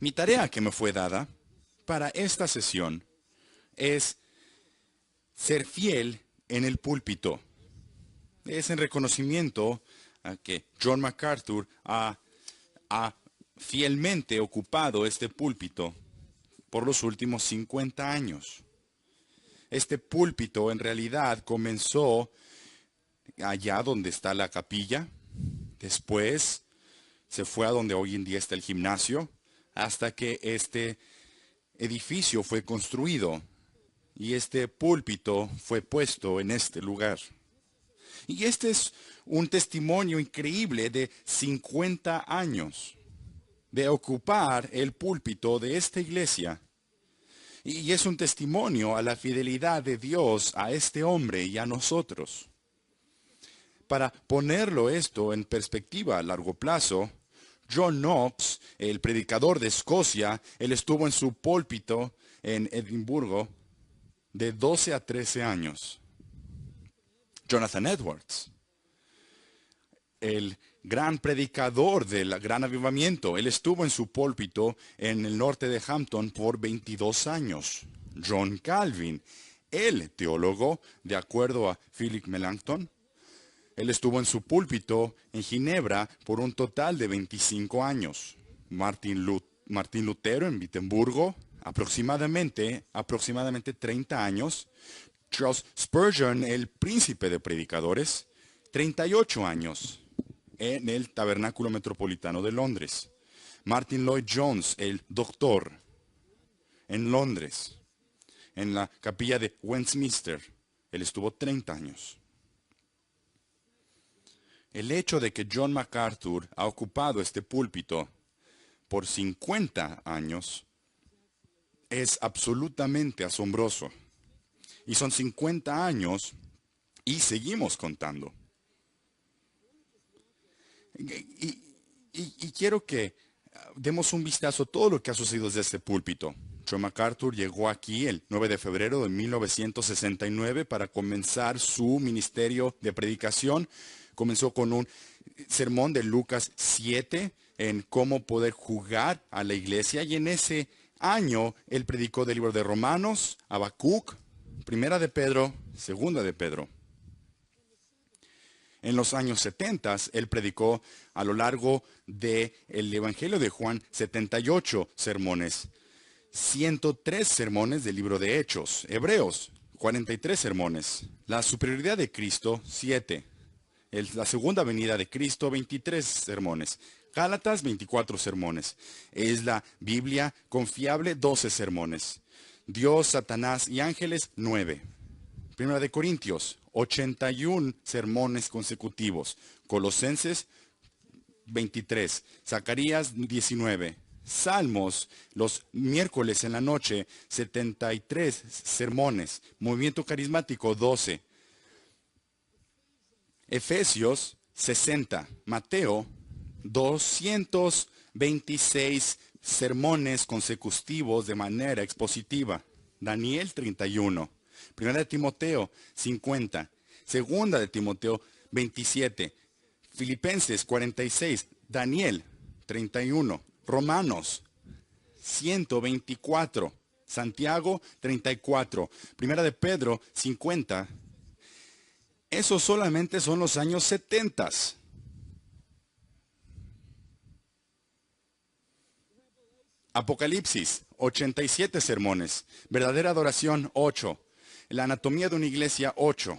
Mi tarea que me fue dada para esta sesión es ser fiel en el púlpito. Es en reconocimiento a que John MacArthur ha fielmente ocupado este púlpito por los últimos 50 años. Este púlpito en realidad comenzó allá donde está la capilla, después se fue a donde hoy en día está el gimnasio, hasta que este edificio fue construido y este púlpito fue puesto en este lugar. Y este es un testimonio increíble de 50 años de ocupar el púlpito de esta iglesia. Y es un testimonio a la fidelidad de Dios a este hombre y a nosotros. Para ponerlo esto en perspectiva a largo plazo, John Knox, el predicador de Escocia, él estuvo en su púlpito en Edimburgo de 12 a 13 años. Jonathan Edwards, el gran predicador del gran avivamiento, él estuvo en su púlpito en el norte de Hampton por 22 años. John Calvin, el teólogo, de acuerdo a Philip Melanchthon, él estuvo en su púlpito en Ginebra por un total de 25 años. Martín Lutero en Wittenbergo, aproximadamente 30 años. Charles Spurgeon, el príncipe de predicadores, 38 años en el Tabernáculo Metropolitano de Londres. Martin Lloyd Jones, el doctor, en Londres, en la capilla de Westminster, él estuvo 30 años. El hecho de que John MacArthur ha ocupado este púlpito por 50 años es absolutamente asombroso. Y son 50 años y seguimos contando. Y quiero que demos un vistazo a todo lo que ha sucedido desde este púlpito. John MacArthur llegó aquí el 9 de febrero de 1969 para comenzar su ministerio de predicación. Comenzó con un sermón de Lucas 7 en cómo poder jugar a la iglesia. Y en ese año él predicó del libro de Romanos, Habacuc, Primera de Pedro, Segunda de Pedro. En los años 70, él predicó a lo largo del Evangelio de Juan 78 sermones, 103 sermones del libro de Hechos, Hebreos 43 sermones, la superioridad de Cristo 7, la segunda venida de Cristo 23 sermones, Gálatas 24 sermones, es la Biblia confiable 12 sermones, Dios, Satanás y ángeles 9. Primera de Corintios, 81 sermones consecutivos. Colosenses, 23. Zacarías, 19. Salmos, los miércoles en la noche, 73 sermones. Movimiento carismático, 12. Efesios, 60. Mateo, 226 sermones consecutivos de manera expositiva. Daniel 31. Primera de Timoteo 50. Segunda de Timoteo 27. Filipenses 46. Daniel 31. Romanos 124. Santiago 34. Primera de Pedro 50. Esos solamente son los años 70. Apocalipsis, 87 sermones. Verdadera adoración, 8. La anatomía de una iglesia, 8.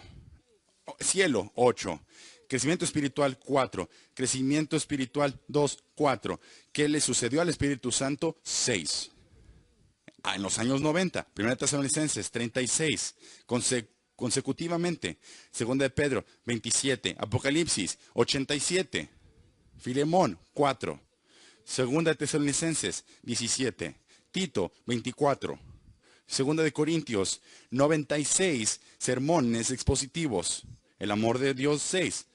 Cielo, 8. Crecimiento espiritual, 4. Crecimiento espiritual, 2, 4. ¿Qué le sucedió al Espíritu Santo? 6. En los años 90. Primera de Tesalonicenses, 36. Consecutivamente. Segunda de Pedro, 27. Apocalipsis, 87. Filemón, 4. Segunda de Tesalonicenses, 17. Tito, 24. Segunda de Corintios, 96 sermones expositivos. El amor de Dios, 6.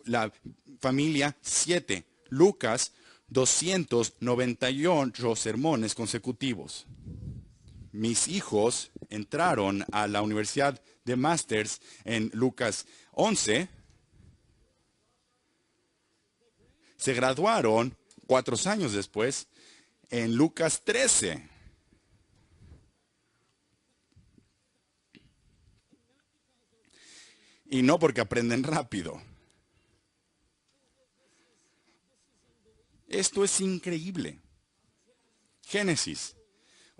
La familia, 7. Lucas, 298 sermones consecutivos. Mis hijos entraron a la Universidad de Masters en Lucas 11. Se graduaron 4 años después en Lucas 13. Y no porque aprenden rápido. Esto es increíble. Génesis,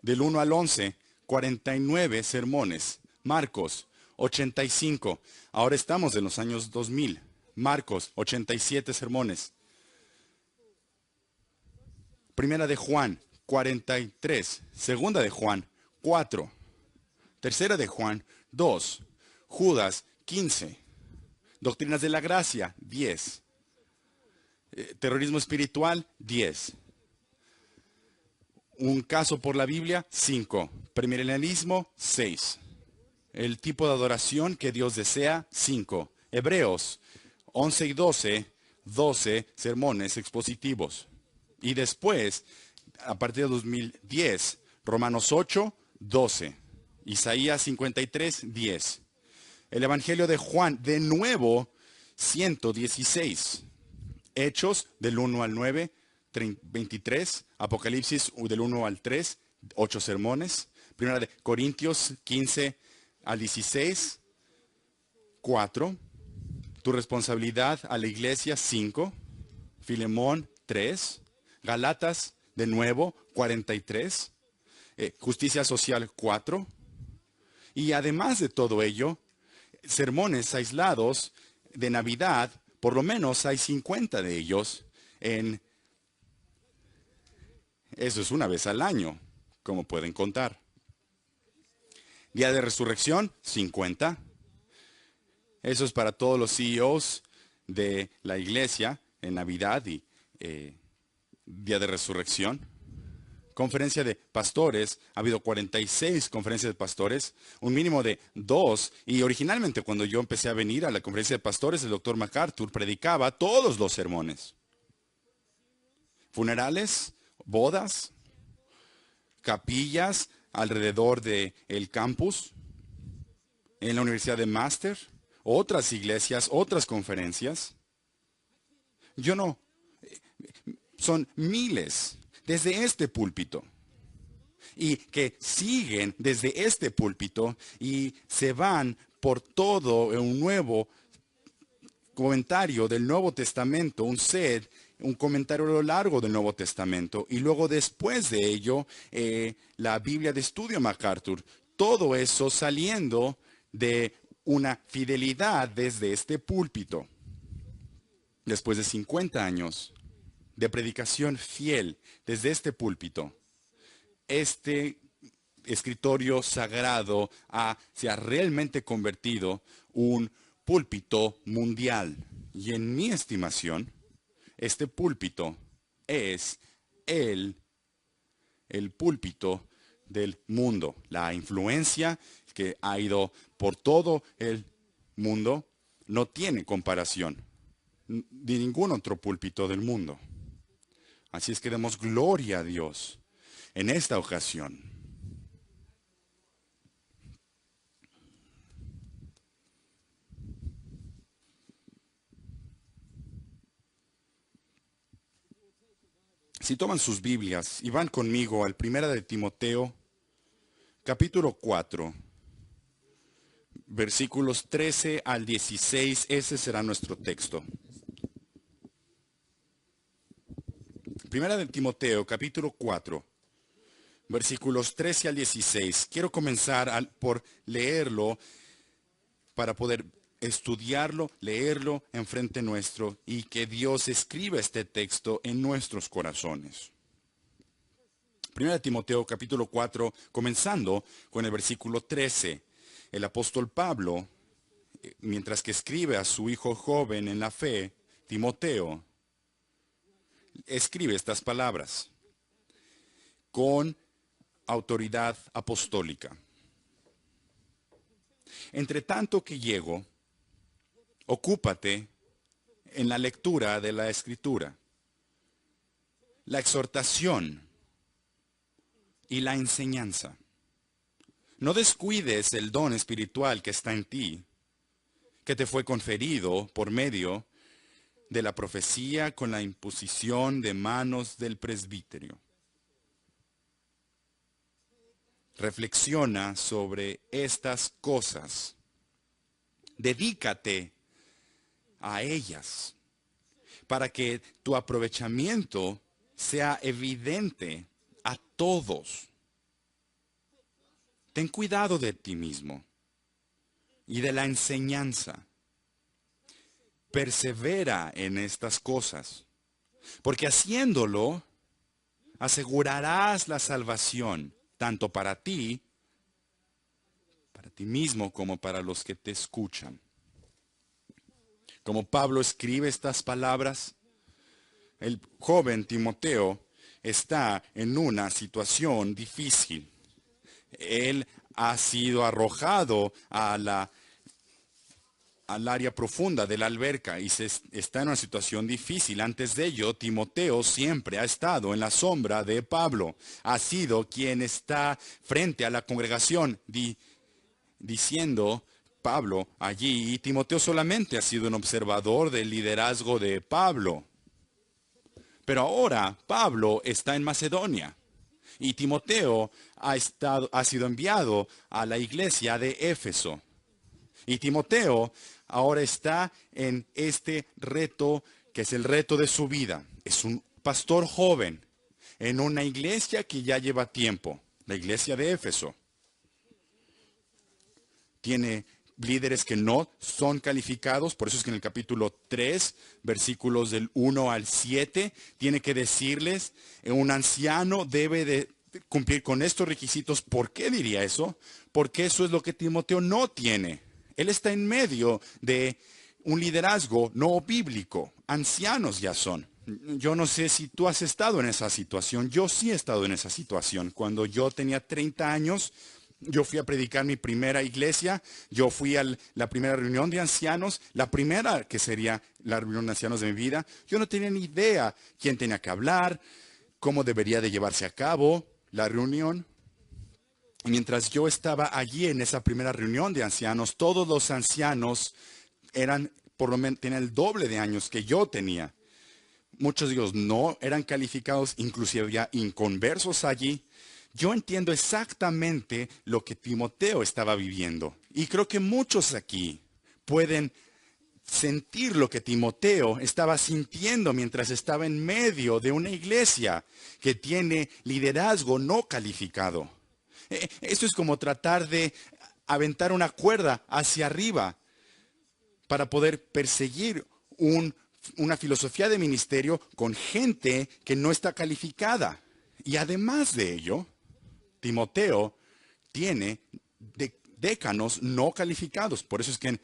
del 1 al 11, 49 sermones. Marcos, 85. Ahora estamos en los años 2000. Marcos, 87 sermones. Primera de Juan, 43. Segunda de Juan, 4. Tercera de Juan, 2. Judas, 15. Doctrinas de la gracia, 10. Terrorismo espiritual, 10. Un caso por la Biblia, 5. Premilenialismo, 6. El tipo de adoración que Dios desea, 5. Hebreos, 11 y 12, 12 sermones expositivos. Y después, a partir de 2010, Romanos 8, 12. Isaías 53, 10. El Evangelio de Juan, de nuevo, 116. Hechos, del 1 al 9, 23. Apocalipsis, del 1 al 3, 8 sermones. Primera de Corintios, 15 al 16, 4. Tu responsabilidad a la iglesia, 5. Filemón, 3. Galatas, de nuevo, 43. Justicia social, 4. Y además de todo ello, sermones aislados de Navidad, por lo menos hay 50 de ellos eso es una vez al año, como pueden contar. Día de Resurrección, 50. Eso es para todos los CEOs de la iglesia en Navidad y Día de Resurrección. Conferencia de pastores, ha habido 46 conferencias de pastores, un mínimo de 2. Y originalmente cuando yo empecé a venir a la conferencia de pastores, el doctor MacArthur predicaba todos los sermones. Funerales, bodas, capillas alrededor del campus, en la Universidad de Master, otras iglesias, otras conferencias. Son miles desde este púlpito y que siguen desde este púlpito y se van por todo un nuevo comentario del Nuevo Testamento, un comentario a lo largo del Nuevo Testamento, y luego después de ello, la Biblia de Estudio MacArthur, todo eso saliendo de una fidelidad desde este púlpito. Después de 50 años de predicación fiel desde este púlpito, este escritorio sagrado se ha realmente convertido un púlpito mundial. Y en mi estimación, este púlpito es el púlpito del mundo. La influencia que ha ido por todo el mundo no tiene comparación de ningún otro púlpito del mundo. Así es que demos gloria a Dios en esta ocasión. Si toman sus Biblias y van conmigo al 1 de Timoteo, capítulo 4, versículos 13 al 16, ese será nuestro texto. 1 de Timoteo, capítulo 4, versículos 13 al 16. Quiero comenzar por leerlo para poder estudiarlo, leerlo enfrente nuestro y que Dios escriba este texto en nuestros corazones. 1 de Timoteo, capítulo 4, comenzando con el versículo 13. El apóstol Pablo, mientras que escribe a su hijo joven en la fe, Timoteo, escribe estas palabras con autoridad apostólica. Entre tanto que llego, ocúpate en la lectura de la Escritura, la exhortación y la enseñanza. No descuides el don espiritual que está en ti, que te fue conferido por medio de la profecía con la imposición de manos del presbiterio. reflexiona sobre estas cosas. Dedícate a ellas para que tu aprovechamiento sea evidente a todos. Ten cuidado de ti mismo y de la enseñanza. Persevera en estas cosas, porque haciéndolo asegurarás la salvación, tanto para ti mismo, como para los que te escuchan. Como Pablo escribe estas palabras, el joven Timoteo está en una situación difícil. Él ha sido arrojado al área profunda de la alberca y está en una situación difícil. Antes de ello, Timoteo siempre ha estado en la sombra de Pablo. Ha sido quien está frente a la congregación diciendo Pablo allí, y Timoteo solamente ha sido un observador del liderazgo de Pablo. Pero ahora Pablo está en Macedonia y Timoteo ha sido enviado a la iglesia de Éfeso. Y Timoteo ahora está en este reto que es el reto de su vida. Es un pastor joven en una iglesia que ya lleva tiempo, la iglesia de Éfeso. Tiene líderes que no son calificados, por eso es que en el capítulo 3, versículos del 1 al 7, tiene que decirles, un anciano debe de cumplir con estos requisitos. ¿Por qué diría eso? Porque eso es lo que Timoteo no tiene. Él está en medio de un liderazgo no bíblico. Ancianos ya son. Yo no sé si tú has estado en esa situación. Yo sí he estado en esa situación. Cuando yo tenía 30 años, yo fui a predicar mi primera iglesia, yo fui a la primera reunión de ancianos, la primera que sería la reunión de ancianos de mi vida. Yo no tenía ni idea quién tenía que hablar, cómo debería de llevarse a cabo la reunión. Y mientras yo estaba allí en esa primera reunión de ancianos, todos los ancianos por lo menos, tenían el doble de años que yo tenía. Muchos de ellos no eran calificados, inclusive había inconversos allí. Yo entiendo exactamente lo que Timoteo estaba viviendo. Y creo que muchos aquí pueden sentir lo que Timoteo estaba sintiendo mientras estaba en medio de una iglesia que tiene liderazgo no calificado. Esto es como tratar de aventar una cuerda hacia arriba para poder perseguir una filosofía de ministerio con gente que no está calificada. Y además de ello, Timoteo tiene décanos no calificados. Por eso es que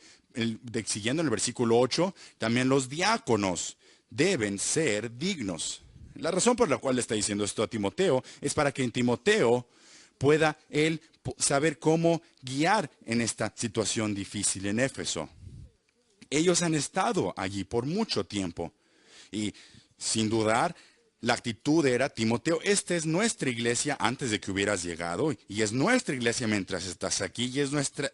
siguiendo en el versículo 8, también los diáconos deben ser dignos. La razón por la cual le está diciendo esto a Timoteo es para que en Timoteo pueda él saber cómo guiar en esta situación difícil en Éfeso. Ellos han estado allí por mucho tiempo y sin dudar, la actitud era: Timoteo, esta es nuestra iglesia antes de que hubieras llegado, y es nuestra iglesia mientras estás aquí,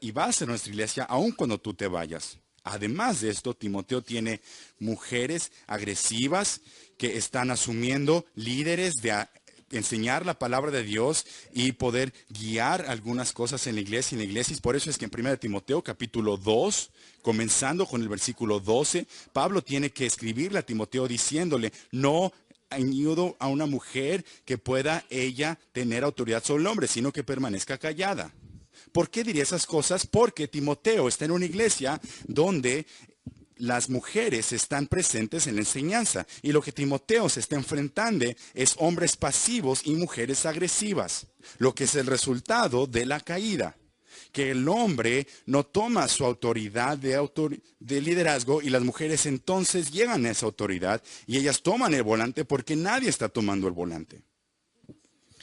y va a ser nuestra iglesia aun cuando tú te vayas. Además de esto, Timoteo tiene mujeres agresivas que están asumiendo líderes de enseñar la palabra de Dios y poder guiar algunas cosas en la iglesia. Y por eso es que en 1 Timoteo capítulo 2, comenzando con el versículo 12, Pablo tiene que escribirle a Timoteo diciéndole: no añado a una mujer que pueda ella tener autoridad sobre el hombre, sino que permanezca callada. ¿Por qué diría esas cosas? Porque Timoteo está en una iglesia donde las mujeres están presentes en la enseñanza, y lo que Timoteo se está enfrentando es hombres pasivos y mujeres agresivas, lo que es el resultado de la caída. Que el hombre no toma su autoridad de liderazgo, y las mujeres entonces llegan a esa autoridad y ellas toman el volante porque nadie está tomando el volante.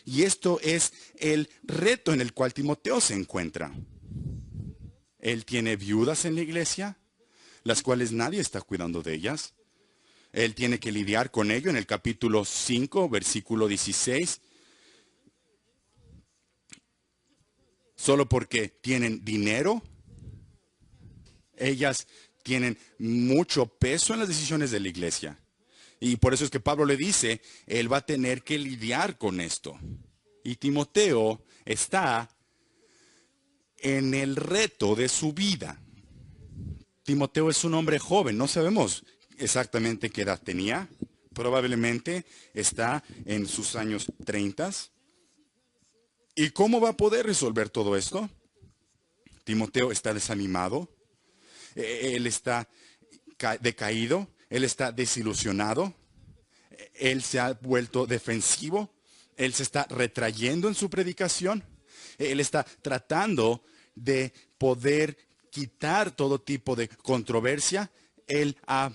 Y esto es el reto en el cual Timoteo se encuentra. Él tiene viudas en la iglesia, las cuales nadie está cuidando de ellas. Él tiene que lidiar con ello en el capítulo 5, versículo 16. Solo porque tienen dinero, ellas tienen mucho peso en las decisiones de la iglesia. Y por eso es que Pablo le dice, él va a tener que lidiar con esto. Y Timoteo está en el reto de su vida. Timoteo es un hombre joven, no sabemos exactamente qué edad tenía. Probablemente está en sus años 30. ¿Y cómo va a poder resolver todo esto? Timoteo está desanimado, él está decaído, él está desilusionado, él se ha vuelto defensivo, él se está retrayendo en su predicación, él está tratando de poder quitar todo tipo de controversia, él ha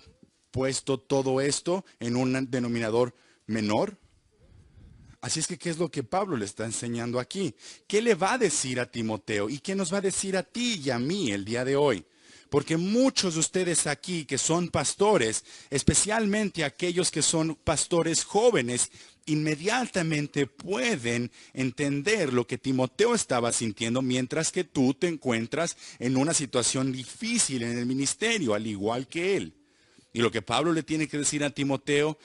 puesto todo esto en un denominador menor. Así es que, ¿qué es lo que Pablo le está enseñando aquí? ¿Qué le va a decir a Timoteo? ¿Y qué nos va a decir a ti y a mí el día de hoy? Porque muchos de ustedes aquí que son pastores, especialmente aquellos que son pastores jóvenes, inmediatamente pueden entender lo que Timoteo estaba sintiendo mientras que tú te encuentras en una situación difícil en el ministerio, al igual que él. Y lo que Pablo le tiene que decir a Timoteo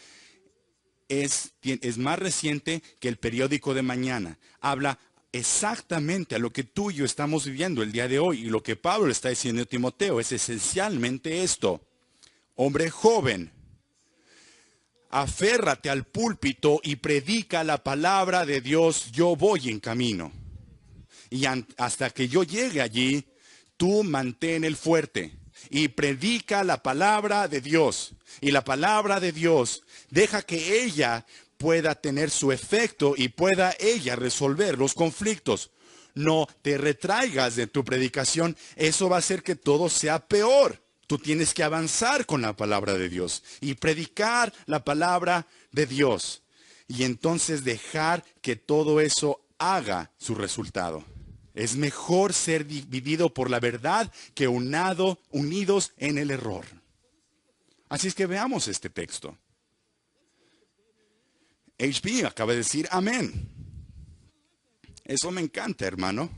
es más reciente que el periódico de mañana. Habla exactamente a lo que tú y yo estamos viviendo el día de hoy. Y lo que Pablo le está diciendo a Timoteo es esencialmente esto. Hombre joven, aférrate al púlpito y predica la palabra de Dios. Yo voy en camino. Y hasta que yo llegue allí, tú mantén el fuerte y predica la palabra de Dios. Y la palabra de Dios deja que ella pueda tener su efecto y pueda ella resolver los conflictos. No te retraigas de tu predicación. Eso va a hacer que todo sea peor. Tú tienes que avanzar con la palabra de Dios y predicar la palabra de Dios. Y entonces dejar que todo eso haga su resultado. Es mejor ser dividido por la verdad que unidos en el error. Así es que veamos este texto. HB acaba de decir amén. Eso me encanta, hermano.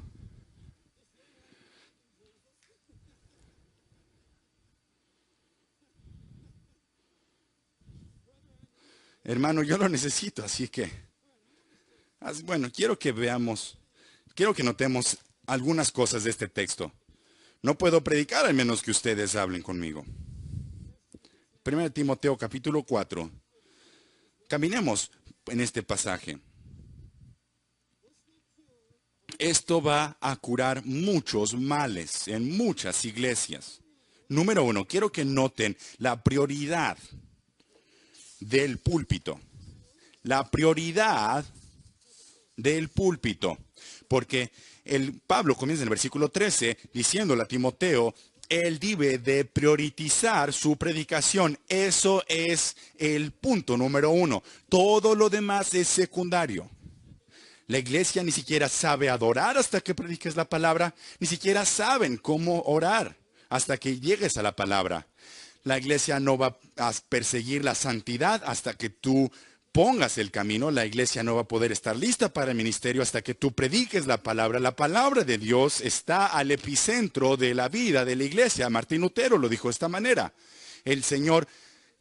Hermano, yo lo necesito, así que... Bueno, quiero que notemos algunas cosas de este texto. No puedo predicar al menos que ustedes hablen conmigo. 1 Timoteo capítulo 4. Caminemos en este pasaje. Esto va a curar muchos males en muchas iglesias. Número 1, quiero que noten la prioridad del púlpito. La prioridad del púlpito. Porque Pablo comienza en el versículo 13 diciéndole a Timoteo, él debe de priorizar su predicación. Eso es el punto número 1. Todo lo demás es secundario. La iglesia ni siquiera sabe adorar hasta que prediques la palabra. Ni siquiera saben cómo orar hasta que llegues a la palabra. La iglesia no va a perseguir la santidad hasta que tú pongas el camino. La iglesia no va a poder estar lista para el ministerio hasta que tú prediques la palabra. La palabra de Dios está al epicentro de la vida de la iglesia. Martín Lutero lo dijo de esta manera. El Señor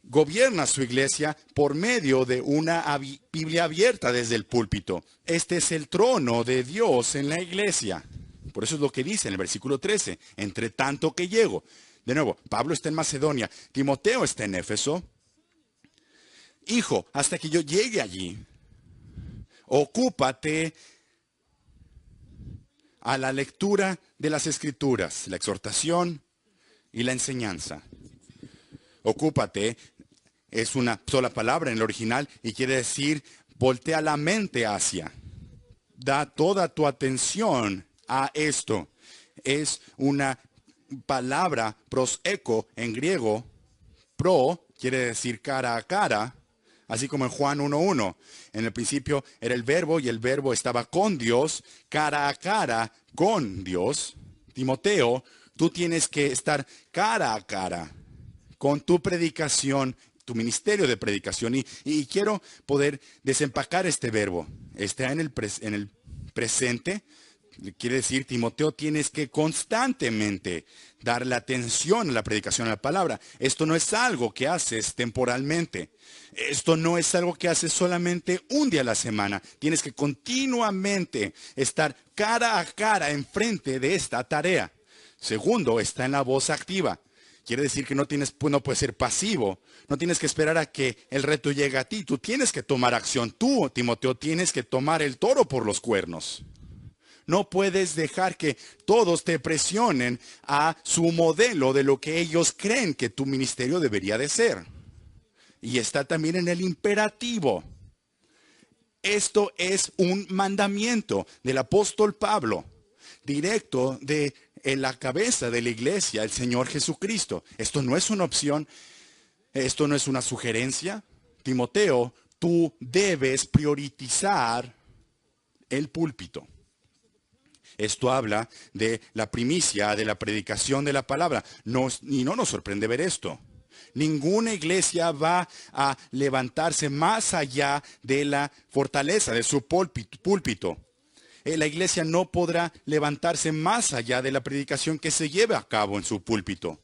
gobierna su iglesia por medio de una Biblia abierta desde el púlpito. Este es el trono de Dios en la iglesia. Por eso es lo que dice en el versículo 13. Entre tanto que llego. De nuevo, Pablo está en Macedonia. Timoteo está en Éfeso. Hijo, hasta que yo llegue allí, ocúpate a la lectura de las Escrituras, la exhortación y la enseñanza. Ocúpate es una sola palabra en el original y quiere decir voltea la mente hacia. Da toda tu atención a esto. Es una palabra proseko en griego. Pro quiere decir cara a cara. Así como en Juan 1:1, en el principio era el verbo y el verbo estaba con Dios, cara a cara con Dios. Timoteo, tú tienes que estar cara a cara con tu predicación, tu ministerio de predicación. Y quiero poder desempacar este verbo. Está en el presente. Quiere decir, Timoteo, tienes que constantemente darle atención a la predicación de la palabra. Esto no es algo que haces temporalmente. Esto no es algo que haces solamente un día a la semana. Tienes que continuamente estar cara a cara enfrente de esta tarea. Segundo, está en la voz activa. Quiere decir que no puedes ser pasivo. No tienes que esperar a que el reto llegue a ti. Tú tienes que tomar acción. Tú, Timoteo, tienes que tomar el toro por los cuernos. No puedes dejar que todos te presionen a su modelo de lo que ellos creen que tu ministerio debería de ser. Y está también en el imperativo. Esto es un mandamiento del apóstol Pablo, directo de la cabeza de la iglesia, el Señor Jesucristo. Esto no es una opción, esto no es una sugerencia. Timoteo, tú debes priorizar el púlpito. Esto habla de la primicia, de la predicación de la palabra. Y no nos sorprende ver esto. Ninguna iglesia va a levantarse más allá de la fortaleza de su púlpito. La iglesia no podrá levantarse más allá de la predicación que se lleve a cabo en su púlpito.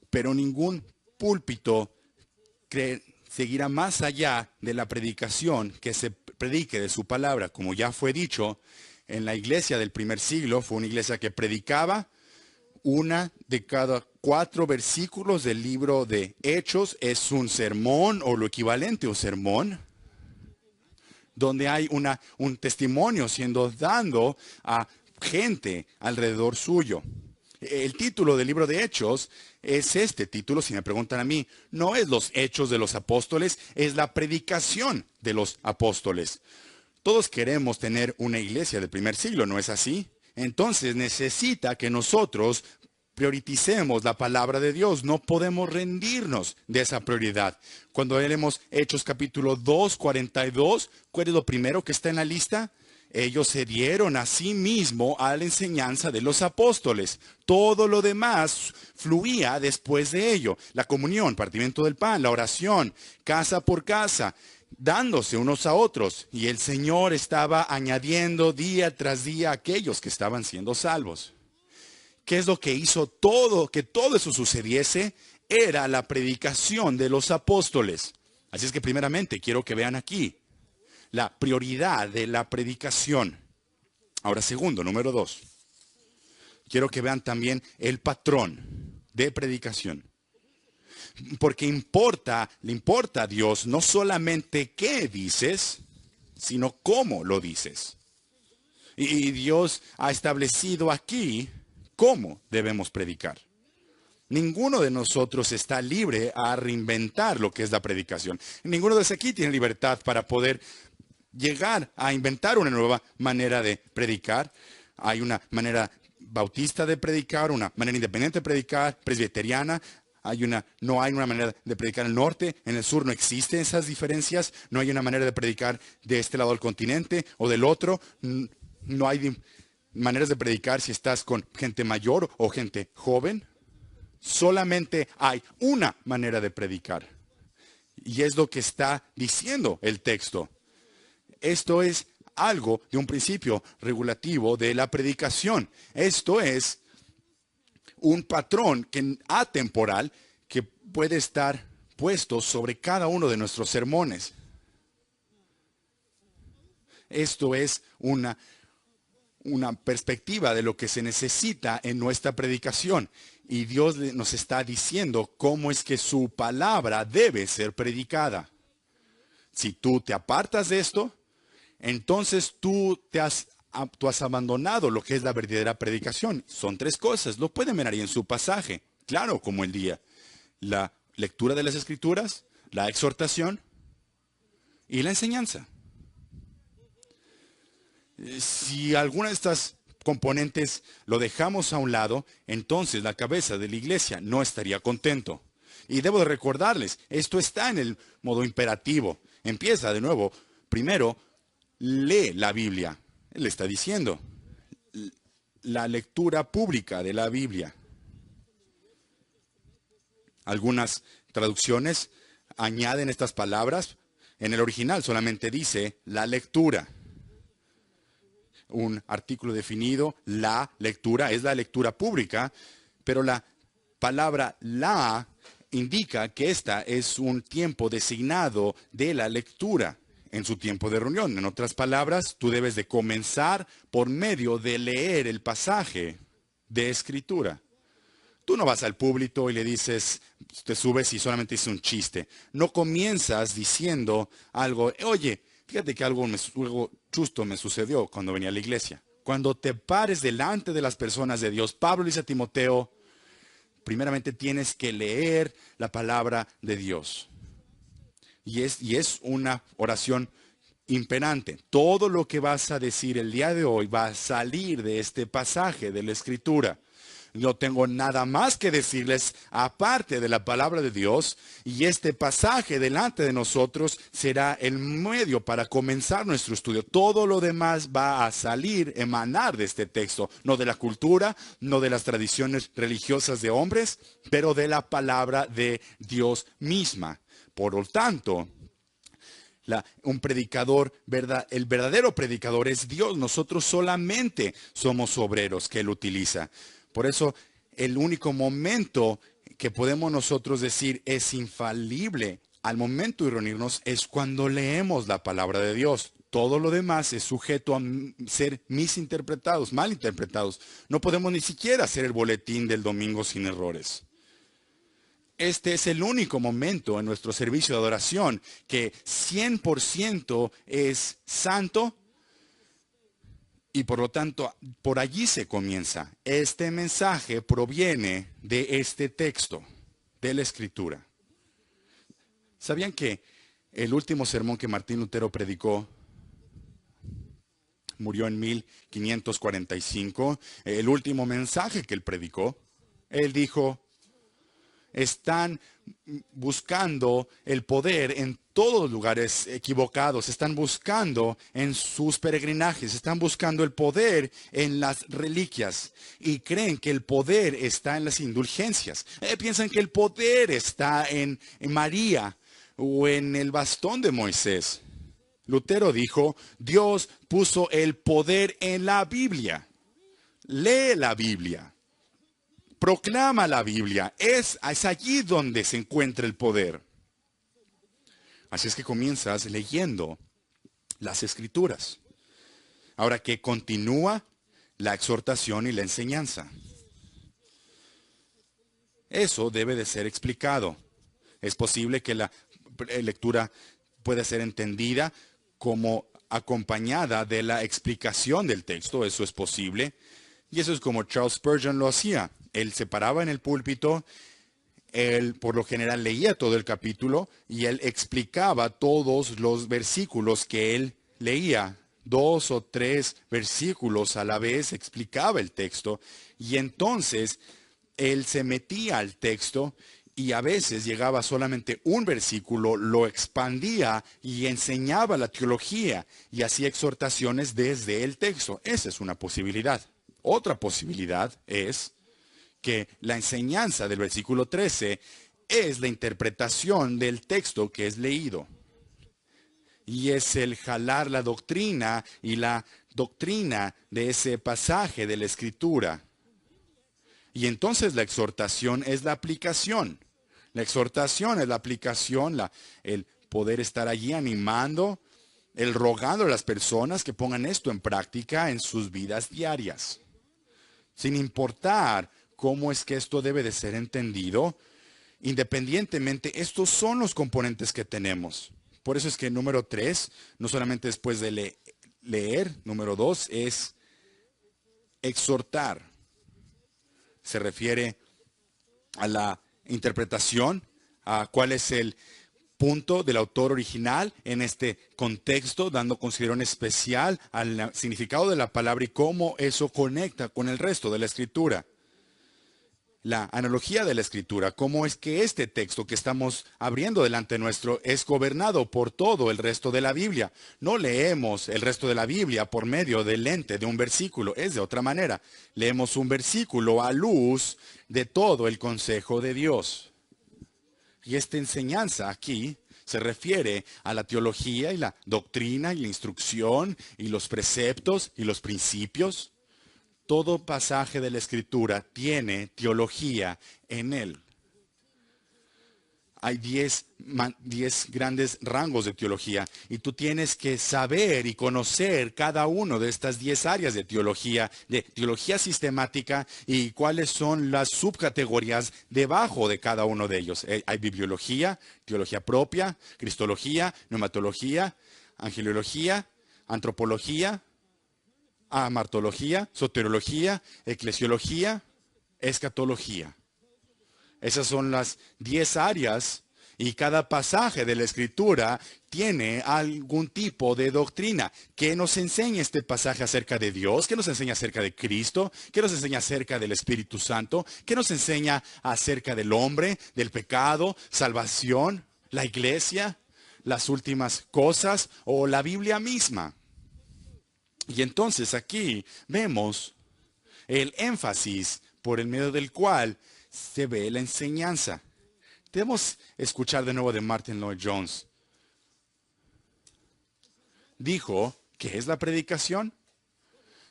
Pero ningún púlpito seguirá más allá de la predicación que se predique de su palabra. Como ya fue dicho, en la iglesia del primer siglo fue una iglesia que predicaba. Una de cada 4 versículos del libro de Hechos es un sermón o lo equivalente a un sermón, donde hay un testimonio siendo dado a gente alrededor suyo. El título del libro de Hechos es este título, si me preguntan a mí, no es los hechos de los apóstoles, es la predicación de los apóstoles. Todos queremos tener una iglesia del primer siglo, ¿no es así? Entonces necesita que nosotros prioricemos la palabra de Dios. No podemos rendirnos de esa prioridad. Cuando leemos Hechos capítulo 2, 42, ¿cuál es lo primero que está en la lista? Ellos se dieron a sí mismos a la enseñanza de los apóstoles. Todo lo demás fluía después de ello. La comunión, partimiento del pan, la oración, casa por casa, dándose unos a otros. Y el Señor estaba añadiendo día tras día a aquellos que estaban siendo salvos. ¿Qué es lo que hizo que todo eso sucediese? Era la predicación de los apóstoles. Así es que primeramente quiero que vean aquí la prioridad de la predicación. Ahora segundo, número 2. Quiero que vean también el patrón de predicación. Porque le importa a Dios no solamente qué dices, sino cómo lo dices. Y Dios ha establecido aquí cómo debemos predicar. Ninguno de nosotros está libre a reinventar lo que es la predicación. Ninguno de aquí tiene libertad para poder llegar a inventar una nueva manera de predicar. Hay una manera bautista de predicar, una manera independiente de predicar, presbiteriana. No hay una manera de predicar en el norte, en el sur no existen esas diferencias. No hay una manera de predicar de este lado del continente o del otro. No hay maneras de predicar si estás con gente mayor o gente joven. Solamente hay una manera de predicar. Y es lo que está diciendo el texto. Esto es algo de un principio regulativo de la predicación. Esto es un patrón atemporal que puede estar puesto sobre cada uno de nuestros sermones. Esto es una perspectiva de lo que se necesita en nuestra predicación. Y Dios nos está diciendo cómo es que su palabra debe ser predicada. Si tú te apartas de esto, entonces tú has abandonado lo que es la verdadera predicación. Son 3 cosas. Lo pueden ver ahí en su pasaje. Claro, como el día. La lectura de las Escrituras, la exhortación y la enseñanza. Si alguna de estas componentes lo dejamos a un lado, entonces la cabeza de la iglesia no estaría contento. Y debo de recordarles, esto está en el modo imperativo. Empieza de nuevo. Primero, lee la Biblia. Él está diciendo, la lectura pública de la Biblia. Algunas traducciones añaden estas palabras. En el original solamente dice la lectura. un artículo definido. La lectura es la lectura pública, pero la palabra la indica que esta es un tiempo designado de la lectura en su tiempo de reunión. En otras palabras, tú debes de comenzar por medio de leer el pasaje de escritura. Tú no vas al púlpito y le dices, te subes y solamente dices un chiste. No comienzas diciendo algo, oye, fíjate que algo justo me sucedió cuando venía a la iglesia. Cuando te pares delante de las personas de Dios, Pablo dice a Timoteo, primeramente tienes que leer la palabra de Dios. Y es una oración imperante. Todo lo que vas a decir el día de hoy va a salir de este pasaje de la Escritura. No tengo nada más que decirles aparte de la palabra de Dios, y este pasaje delante de nosotros será el medio para comenzar nuestro estudio. Todo lo demás va a salir, emanar de este texto, no de la cultura, no de las tradiciones religiosas de hombres, pero de la palabra de Dios misma. Por lo tanto, un predicador, el verdadero predicador es Dios. Nosotros solamente somos obreros que Él utiliza. Por eso, el único momento que podemos nosotros decir es infalible al momento de reunirnos es cuando leemos la palabra de Dios. Todo lo demás es sujeto a ser misinterpretados, malinterpretados. No podemos ni siquiera hacer el boletín del domingo sin errores. Este es el único momento en nuestro servicio de adoración que 100% es santo. Y por lo tanto, por allí se comienza. Este mensaje proviene de este texto, de la Escritura. ¿Sabían que el último sermón que Martín Lutero predicó murió en 1545? El último mensaje que él predicó, él dijo, están buscando el poder en todos los lugares equivocados, están buscando en sus peregrinajes, están buscando el poder en las reliquias y creen que el poder está en las indulgencias. Piensan que el poder está en María o en el bastón de Moisés. Lutero dijo, Dios puso el poder en la Biblia. Lee la Biblia. Proclama la Biblia. Es allí donde se encuentra el poder. Así es que comienzas leyendo las Escrituras. Ahora que continúa la exhortación y la enseñanza. Eso debe de ser explicado. Es posible que la lectura pueda ser entendida como acompañada de la explicación del texto. Eso es posible. Y eso es como Charles Spurgeon lo hacía. Él se paraba en el púlpito, él por lo general leía todo el capítulo y él explicaba todos los versículos que él leía. 2 o 3 versículos a la vez explicaba el texto y entonces él se metía al texto y a veces llegaba solamente un versículo, lo expandía y enseñaba la teología y hacía exhortaciones desde el texto. Esa es una posibilidad. Otra posibilidad es que la enseñanza del versículo 13 es la interpretación del texto que es leído. Y es el jalar la doctrina y la doctrina de ese pasaje de la Escritura. Y entonces la exhortación es la aplicación. La exhortación es la aplicación, el poder estar allí animando, el rogando a las personas que pongan esto en práctica en sus vidas diarias. Sin importar cómo es que esto debe de ser entendido, independientemente, estos son los componentes que tenemos. Por eso es que número 3, no solamente después de leer, número 2 es exhortar. Se refiere a la interpretación, a cuál es el punto del autor original en este contexto, dando consideración especial al significado de la palabra y cómo eso conecta con el resto de la Escritura. La analogía de la Escritura, cómo es que este texto que estamos abriendo delante nuestro es gobernado por todo el resto de la Biblia. No leemos el resto de la Biblia por medio del lente de un versículo, es de otra manera. Leemos un versículo a luz de todo el consejo de Dios. Y esta enseñanza aquí Se refiere a la teología y la doctrina y la instrucción y los preceptos y los principios. Todo pasaje de la Escritura tiene teología en él. Hay 10 grandes rangos de teología y tú tienes que saber y conocer cada uno de estas 10 áreas de teología sistemática y cuáles son las subcategorías debajo de cada uno de ellos. Hay bibliología, teología propia, cristología, neumatología, angelología, antropología, amartología, soteriología, eclesiología, escatología. Esas son las 10 áreas y cada pasaje de la Escritura tiene algún tipo de doctrina. ¿Qué nos enseña este pasaje acerca de Dios? ¿Qué nos enseña acerca de Cristo? ¿Qué nos enseña acerca del Espíritu Santo? ¿Qué nos enseña acerca del hombre, del pecado, salvación, la iglesia, las últimas cosas o la Biblia misma? Y entonces aquí vemos el énfasis por el medio del cual se ve la enseñanza. Debemos escuchar de nuevo de Martin Lloyd-Jones. Dijo, ¿qué es la predicación?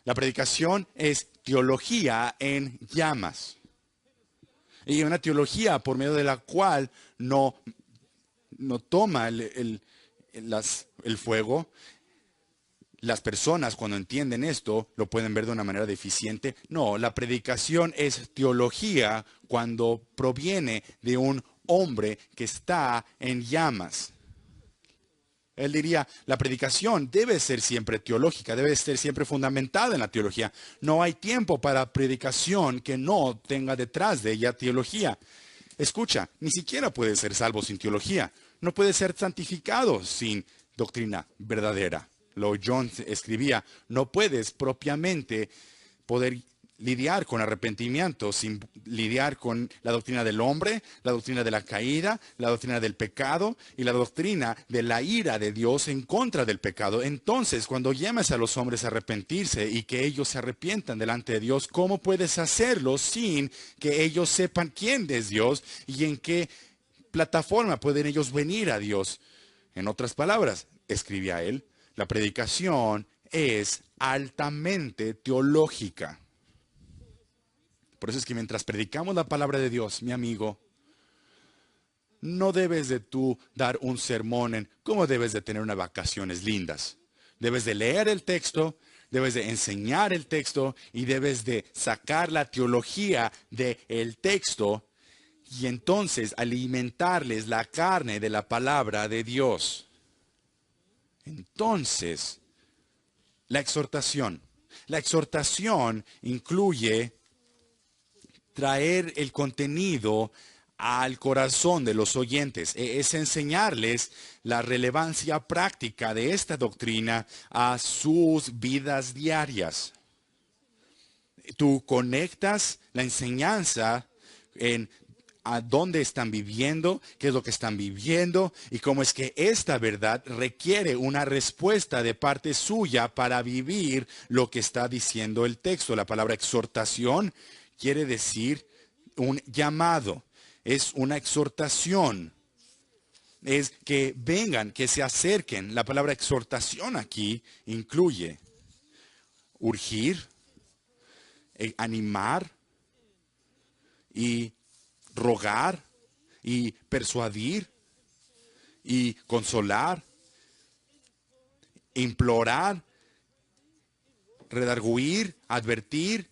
La predicación es teología en llamas. Y una teología por medio de la cual no toma el fuego. Las personas cuando entienden esto lo pueden ver de una manera deficiente. No, la predicación es teología cuando proviene de un hombre que está en llamas. Él diría, la predicación debe ser siempre teológica, debe ser siempre fundamentada en la teología. No hay tiempo para predicación que no tenga detrás de ella teología. Escucha, ni siquiera puede ser salvo sin teología. No puede ser santificado sin doctrina verdadera. Lloyd-Jones escribía, no puedes propiamente poder lidiar con arrepentimiento sin lidiar con la doctrina del hombre, la doctrina de la caída, la doctrina del pecado y la doctrina de la ira de Dios en contra del pecado. Entonces, cuando llamas a los hombres a arrepentirse y que ellos se arrepientan delante de Dios, ¿cómo puedes hacerlo sin que ellos sepan quién es Dios y en qué plataforma pueden ellos venir a Dios? En otras palabras, escribía él, la predicación es altamente teológica. Por eso es que mientras predicamos la palabra de Dios, mi amigo, no debes de tú dar un sermón en cómo debes de tener unas vacaciones lindas. Debes de leer el texto, debes de enseñar el texto y debes de sacar la teología del texto y entonces alimentarles la carne de la palabra de Dios. Entonces, la exhortación. La exhortación incluye traer el contenido al corazón de los oyentes. Es enseñarles la relevancia práctica de esta doctrina a sus vidas diarias. Tú conectas la enseñanza en a dónde están viviendo, qué es lo que están viviendo y cómo es que esta verdad requiere una respuesta de parte suya para vivir lo que está diciendo el texto. La palabra exhortación quiere decir un llamado, es una exhortación, es que vengan, que se acerquen. La palabra exhortación aquí incluye urgir, animar y rogar y persuadir y consolar, implorar, redarguir, advertir,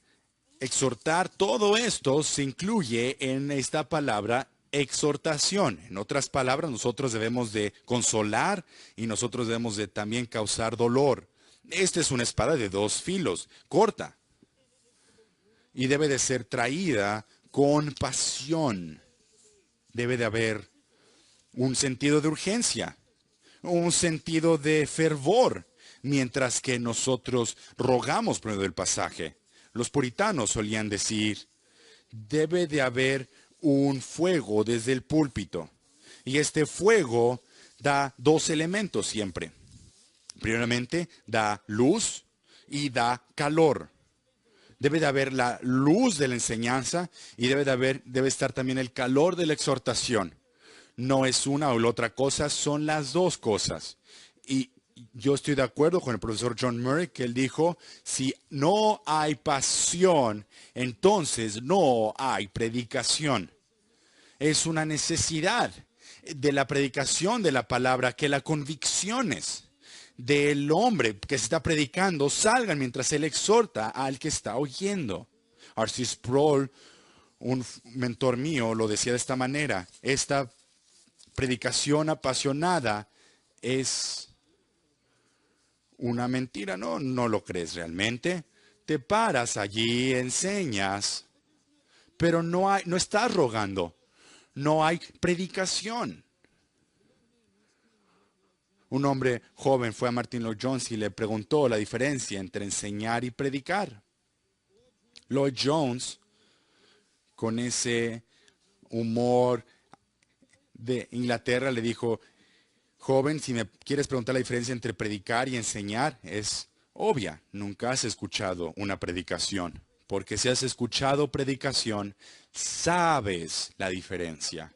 exhortar. Todo esto se incluye en esta palabra exhortación. En otras palabras, nosotros debemos de consolar y nosotros debemos de también causar dolor. Esta es una espada de dos filos, corta, y debe de ser traída con pasión. Debe de haber un sentido de urgencia, un sentido de fervor, mientras que nosotros rogamos por medio del pasaje. Los puritanos solían decir, debe de haber un fuego desde el púlpito. Y este fuego da dos elementos siempre. Primeramente, da luz y da calor. Debe de haber la luz de la enseñanza y debe estar también el calor de la exhortación. No es una o la otra cosa, son las dos cosas. Y yo estoy de acuerdo con el profesor John Murray, que él dijo, si no hay pasión, entonces no hay predicación. Es una necesidad de la predicación de la palabra, que las convicciones del hombre que se está predicando salgan mientras él exhorta al que está oyendo. R.C. Sproul, un mentor mío, lo decía de esta manera: esta predicación apasionada es una mentira. No lo crees realmente. Te paras allí, enseñas, pero no estás rogando. No hay predicación. Un hombre joven fue a Martin Lloyd Jones y le preguntó la diferencia entre enseñar y predicar. Lloyd Jones, con ese humor de Inglaterra, le dijo: joven, si me quieres preguntar la diferencia entre predicar y enseñar, es obvia. Nunca has escuchado una predicación. Porque si has escuchado predicación, sabes la diferencia.